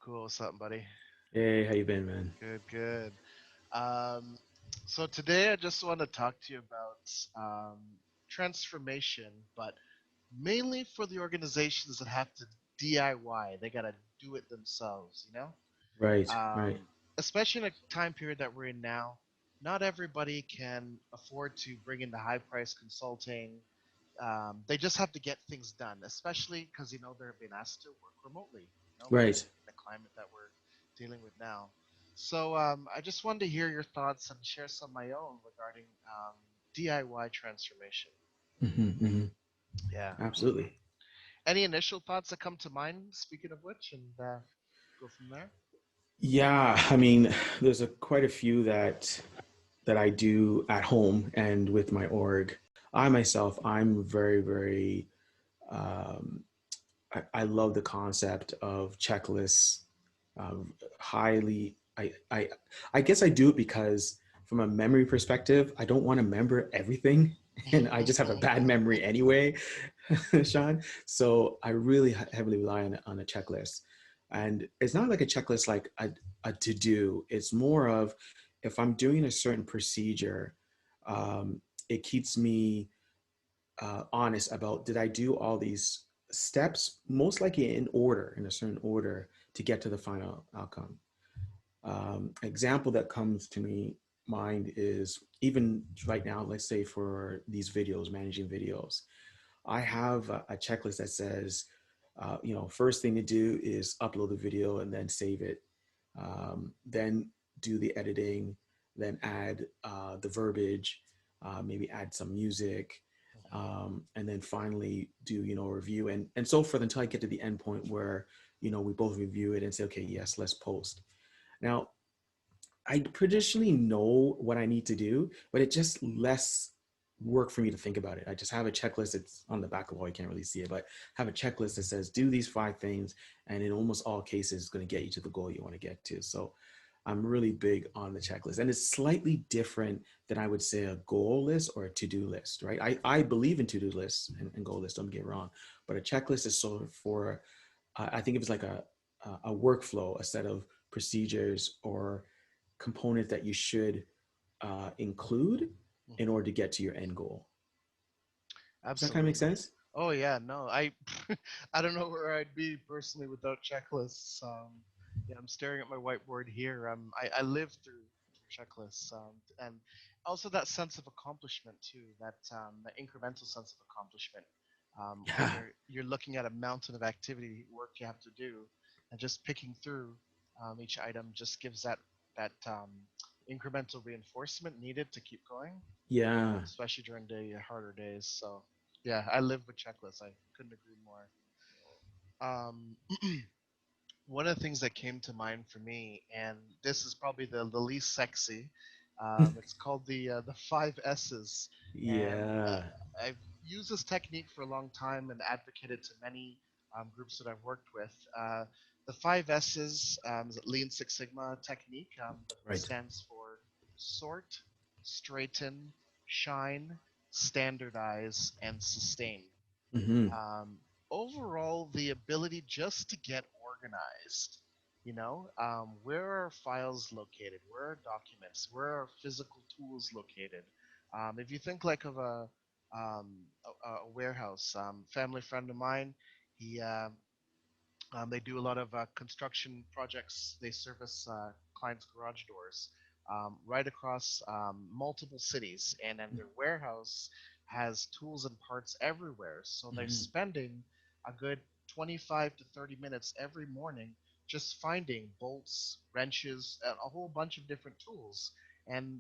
Cool. What's up, buddy? Hey, how you been, man? Good, good. Um, so today I just want to talk to you about transformation, but mainly for the organizations that have to DIY. They got to do it themselves, you know? Right, right, Um, Especially in a time period that we're in now, not everybody can afford to bring in the high price consulting. They just have to get things done, especially because they're being asked to work remotely. With right. the climate that we're dealing with now. So I just wanted to hear your thoughts and share some of my own regarding DIY transformation. Hmm. Yeah. Absolutely. Any initial thoughts that come to mind? Speaking of which, and go from there. Yeah, I mean, there's quite a few that I do at home and with my org. I myself, I'm very, very. Um, I love the concept of checklists. Highly, I guess I do it because from a memory perspective, I don't want to remember everything, and I just have a bad memory anyway, Sean. So I really heavily rely on a checklist, and it's not like a checklist like a to do. It's more of if I'm doing a certain procedure, it keeps me honest about did I do all these steps, most likely in order, in a certain order, to get to the final outcome. Example that comes to me mind is even right now, let's say for these videos, managing videos, I have a checklist that says, first thing to do is upload the video and then save it. Then do the editing, then add the verbiage, maybe add some music, and then finally do a review and so forth until I get to the end point where we both review it and say, okay, yes, let's post. Now, I traditionally know what I need to do, but it's just less work for me to think about it. I just have a checklist. It's on the back of the wall. You can't really see it, but have a checklist that says do these 5 things, and in almost all cases, it's going to get you to the goal you want to get to. So I'm really big on the checklist, and it's slightly different than I would say a goal list or a to-do list, right? I believe in to-do lists and goal lists. Don't get me wrong, but a checklist is sort of for I think it was like a workflow, a set of procedures or components that you should include in Mhm. order to get to your end goal. Does that kind of make Absolutely. sense? Oh yeah, no, I I don't know where I'd be personally without checklists. Yeah, I'm staring at my whiteboard here. I live through checklists, and also that sense of accomplishment too. That incremental sense of accomplishment. When Yeah. you're looking at a mountain of activity work you have to do, and just picking through each item just gives that incremental reinforcement needed to keep going, Yeah. especially during the harder days. So, yeah, I live with checklists. I couldn't agree more. Um, One of the things that came to mind for me, and this is probably the least sexy, it's called the 5 S's, and Yeah. I've used this technique for a long time and advocated to many groups that I've worked with. The 5 S's is a Lean Six Sigma technique that Right. stands for sort, straighten, shine, standardize, and sustain. Mm-hmm. um, Overall, the ability just to get organized. Where are files located? Where are documents? Where are physical tools located? If you think like of a warehouse, family friend of mine, he they do a lot of construction projects. They service clients' garage doors right across multiple cities, and then their warehouse has tools and parts everywhere. So they're Mm-hmm. spending a good 25 to 30 minutes every morning just finding bolts, wrenches, and a whole bunch of different tools. And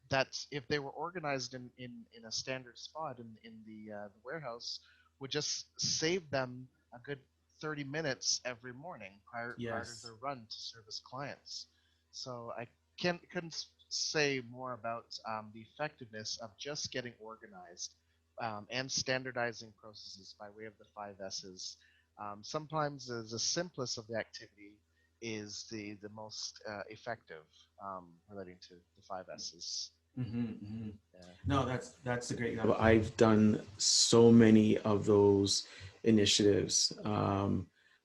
that's if they were organized in a standard spot in the warehouse, would just save them a good 30 minutes every morning prior to Yes. their run to service clients. So I couldn't say more about the effectiveness of just getting organized and standardizing processes by way of the 5 S's. Sometimes the simplest of the activity is the most effective relating to the 5 S's. Mm-hmm, mm-hmm. Yeah. No, that's a great example. I've done so many of those initiatives.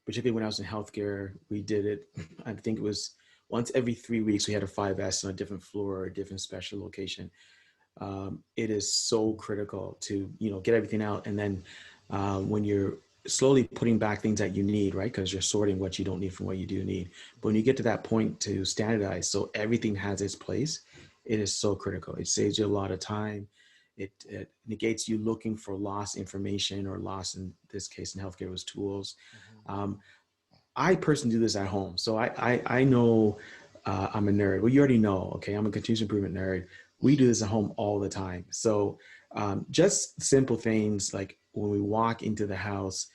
particularly when I was in healthcare. We did it. I think it was once every 3 weeks. We had a 5S on a different floor or a different special location. It is so critical to get everything out, and then when you're slowly putting back things that you need, right? Because you're sorting what you don't need from what you do need. But when you get to that point to standardize, so everything has its place, it is so critical. It saves you a lot of time. It negates you looking for lost information, or lost, in this case in healthcare, was tools. Hmm. um, I personally do this at home, so I know I'm a nerd. Well, you already know. Okay, I'm a continuous improvement nerd. We do this at home all the time. So just simple things like when we walk into the house,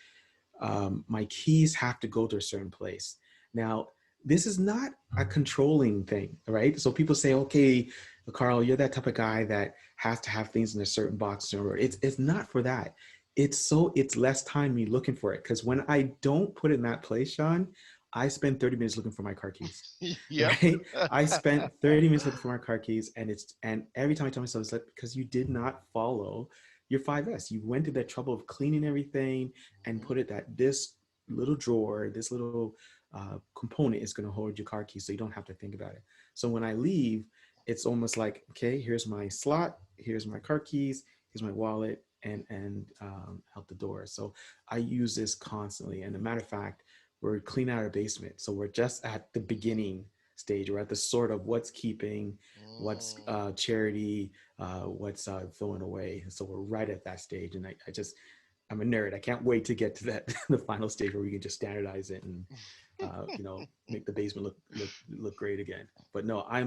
my keys have to go to a certain place. Now, this is not a controlling thing, right? So people say, okay, Carl, you're that type of guy that has to have things in a certain box. Or it's not for that. It's less time me looking for it. Because when I don't put it in that place, Shawn, I spend 30 minutes looking for my car keys. Yep. Right? I spent 30 minutes looking for my car keys, and every time I tell myself, it's like, because you did not follow your 5S. You went to that trouble of cleaning everything and Hmm. put it that this little drawer, this little component is going to hold your car keys, so you don't have to think about it. So when I leave, it's almost like, okay, here's my slot, here's my car keys, here's my wallet, and out the door. So I use this constantly. And a matter of fact, we're cleaning out our basement, so we're just at the beginning stage. We're at the sort of what's keeping, what's Mm. charity, what's throwing away. So we're right at that stage, and I'm a nerd. I can't wait to get to that the final stage where we can just standardize it and make the basement look great again. But no, I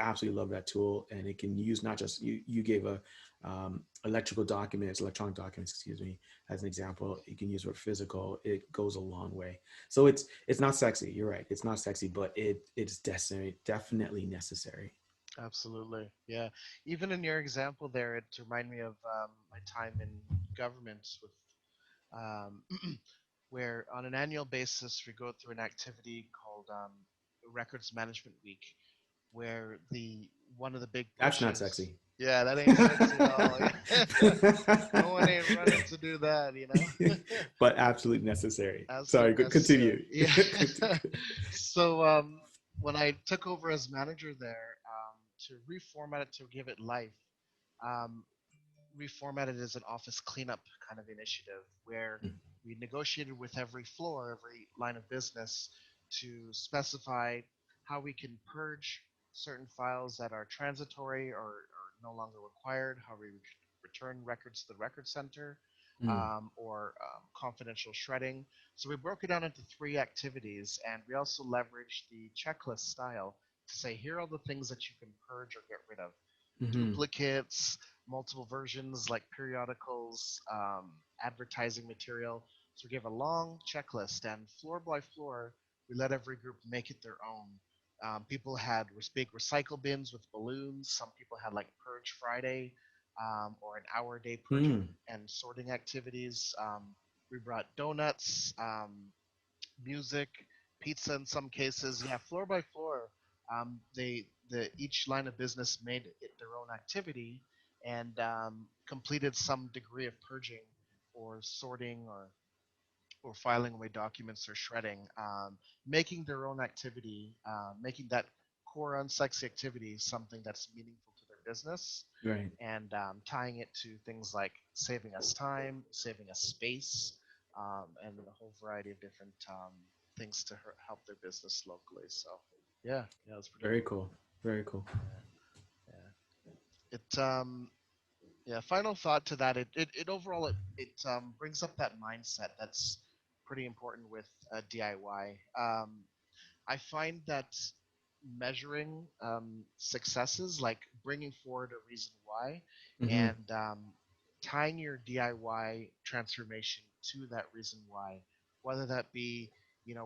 absolutely love that tool, and it can use not just you gave a electronic documents, excuse me, as an example. You can use it for physical. It goes a long way. So it's not sexy. You're right. It's not sexy, but it's definitely necessary. Absolutely. Yeah. Even in your example there, it reminded me of my time in government with um, where on an annual basis we go through an activity called Records Management Week, where the one of the big That's not pushes. sexy. Yeah, that ain't sexy at all. No one ain't running to do that, you know. But absolutely necessary. Sorry, Absolutely necessary. continue. Yeah. So when I took over as manager there, to reformat it to give it life, um, reformatted as an office cleanup kind of initiative where we negotiated with every floor, every line of business to specify how we can purge certain files that are transitory or no longer required, how we return records to the record center, Mm. or confidential shredding. So we broke it down into three activities, and we also leveraged the checklist style to say here are all the things that you can purge or get rid of: Hmm. duplicates, multiple versions like periodicals, advertising material. So we gave a long checklist, and floor by floor, we let every group make it their own. People had big recycle bins with balloons. Some people had like Purge Friday, or an hour day purging Mm. and sorting activities. We brought donuts, music, pizza in some cases. Yeah, floor by floor, each line of business made it their own activity and completed some degree of purging or sorting or filing away documents or shredding, making their own activity, making that core unsexy activity something that's meaningful to their business, Right. and tying it to things like saving us time, saving us space, and a whole variety of different things to help their business locally. So, yeah, yeah, it's pretty Very cool. cool. Very cool. Yeah, yeah. Yeah. Final thought to that. It overall it brings up that mindset that's pretty important with DIY. I find that measuring successes, like bringing forward a reason why, Hmm. and tying your DIY transformation to that reason why, whether that be,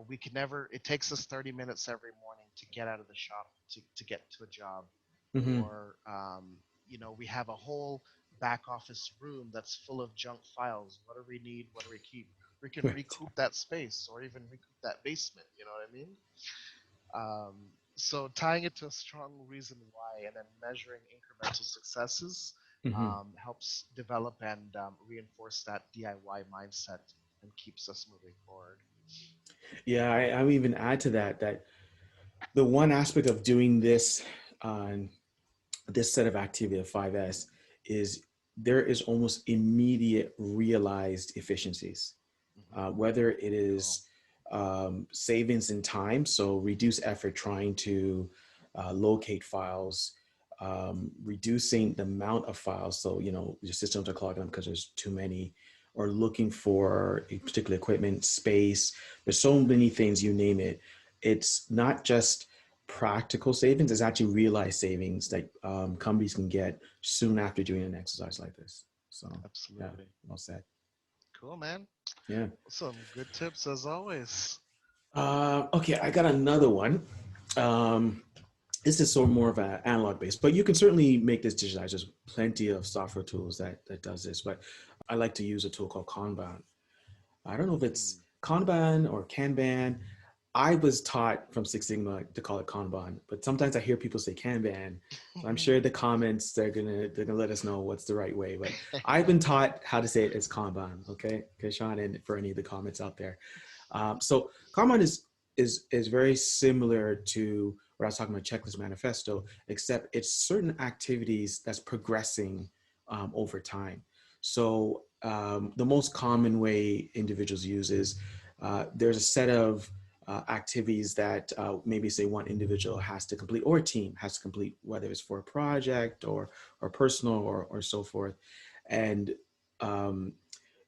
we can never, it takes us 30 minutes every morning to get out of the shop to get to a job, Hmm. or, we have a whole back office room that's full of junk files. What do we need? What do we keep? We can Right. recoup that space or even recoup that basement. You know what I mean? Um, so tying it to a strong reason why and then measuring incremental successes Hmm. helps develop and reinforce that DIY mindset and keeps us moving forward. Yeah, I would even add to that that the one aspect of doing this this set of activity of 5S is there is almost immediate realized efficiencies, whether it Cool. is savings in time, so reduce effort trying to locate files, reducing the amount of files, so you know your systems are clogging up because there's too many, or looking for a particular equipment, space. There's so many things, you name it. It's not just practical savings; it's actually realized savings that companies can get soon after doing an exercise like this. So, yeah, Absolutely. well said. Cool, man. Yeah. Some good tips as always. Okay, I got another one. Um, this is sort of more of an analog base, but you can certainly make this digitized. There's plenty of software tools that does this, but I like to use a tool called Kanban. I don't know if Mm. it's Kanban or Kanban. I was taught from Six Sigma to call it Kanban, but sometimes I hear people say Kanban. So I'm sure the comments they're gonna let us know what's the right way. But I've been taught how to say it as Kanban. Okay, Shawn, and for any of the comments out there. So Kanban is very similar to what I was talking about checklist manifesto, except it's certain activities that's progressing over time. So the most common way individuals use is there's a set of activities that maybe say one individual has to complete or a team has to complete, whether it's for a project or personal or so forth. And um,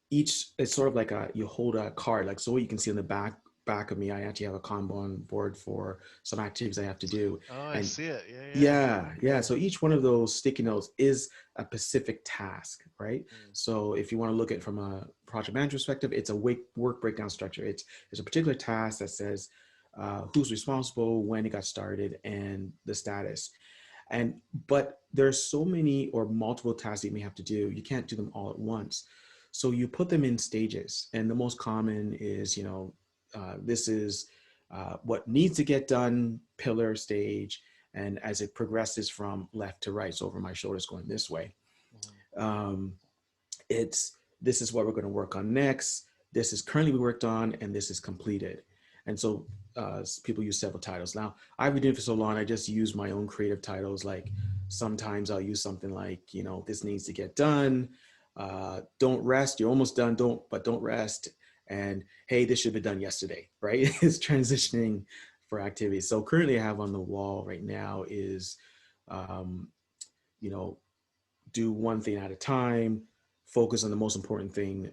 each it's sort of like a you hold a card, like so what you can see on the back of me, I actually have a Kanban board for some activities I have to do. Oh, I And see it. Yeah, yeah. yeah, so each one of those sticky notes is a specific task, right? Mm, So if you want to look at it from a project management perspective, it's a work breakdown structure. It's a particular task that says who's responsible, when it got started, and the status. And but there's so many or multiple tasks you may have to do, you can't do them all at once, so you put them in stages. And the most common is, you know, this is what needs to get done, pillar stage, and as it progresses from left to right, so over my shoulders going this way, mhm, um, it's this is what we're going to work on next, this is currently we worked on, and this is completed. And so people use several titles. Now I've been doing it for so long, I just use my own creative titles. Like sometimes I'll use something like, you know, this needs to get done, don't rest, you're almost done, don't rest, and hey, this should be done yesterday, right? It's mhm, transitioning for activities. So currently I have on the wall right now is um, you know, do one thing at a time, focus on the most important thing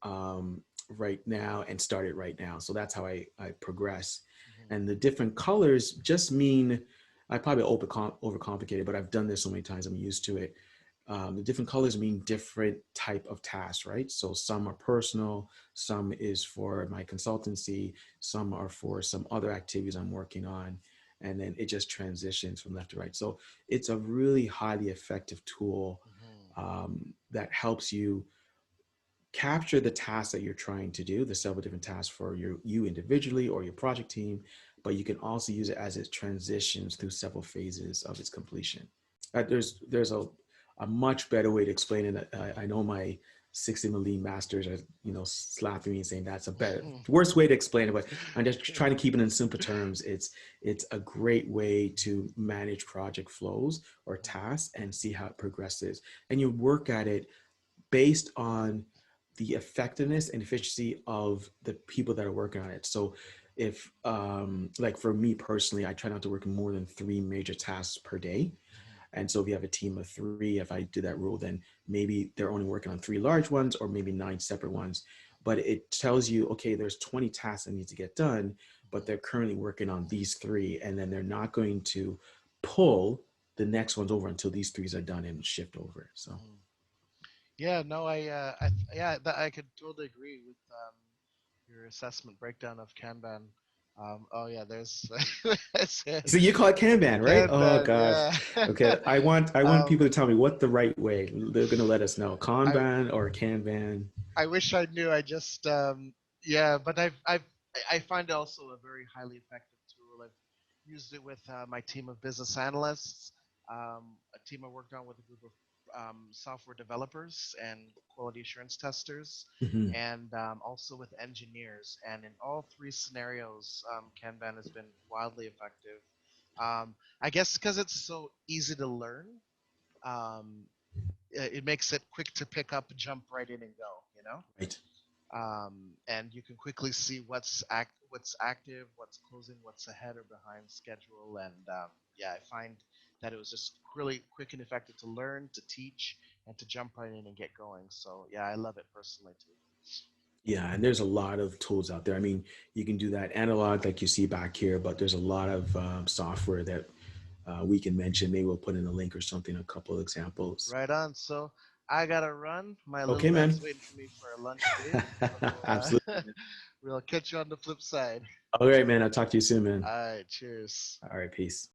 um, right now, and start it right now. So that's how I progress. mhm, And the different colors just mean, I probably overcomplicated, but I've done this so many times, I'm used to it. The different colors mean different type of tasks, right? So some are personal, some is for my consultancy, some are for some other activities I'm working on, and then it just transitions from left to right. So it's a really highly effective tool mhm, that helps you capture the tasks that you're trying to do, the several different tasks for you individually or your project team, but you can also use it as it transitions through several phases of its completion. There's a much better way to explain it. I know my 60 lean masters are, you know, slapping me and saying that's a better mhm. worst way to explain it, but I'm just trying to keep it in simple terms. It's a great way to manage project flows or tasks and see how it progresses, and you work at it based on the effectiveness and efficiency of the people that are working on it. So if like for me personally, I try not to work more than three major tasks per day. And so if you have a team of three, if I do that rule, then maybe they're only working on three large ones or maybe nine separate ones. But it tells you, okay, there's 20 tasks that need to get done, but they're currently working on these three, and then they're not going to pull the next ones over until these threes are done and shift over. So Yeah, no, yeah, I could totally agree with your assessment breakdown of Kanban. Oh yeah, there's that's it. so you call it Kanban, right? Oh Kanban, gosh. yeah. Okay, I want um, people to tell me what the right way. They're gonna let us know. I Kanban or Kanban. I wish I knew. I just yeah, but I find it also a very highly effective tool. I've used it with my team of business analysts, a team I worked on with a group of software developers and quality assurance testers, Hmm. and also with engineers. And in all three scenarios, Kanban has been wildly effective. I guess because it's so easy to learn, um, it makes it quick to pick up, jump right in and go. Right. And you can quickly see what's active, what's closing, what's ahead or behind schedule. And yeah, I find that it was just really quick and effective to learn, to teach, and to jump right in and get going. So yeah, I love it personally too. Yeah, and there's a lot of tools out there. I mean, you can do that analog like you see back here, but there's a lot of software that we can mention. Maybe we'll put in a link or something, a couple of examples. Right on. So I gotta run. My little Okay, man's man. waiting for me for a lunch date. So Absolutely. we'll catch you on the flip side. All right, man. I'll talk to you soon, man. All right. Cheers. All right, peace.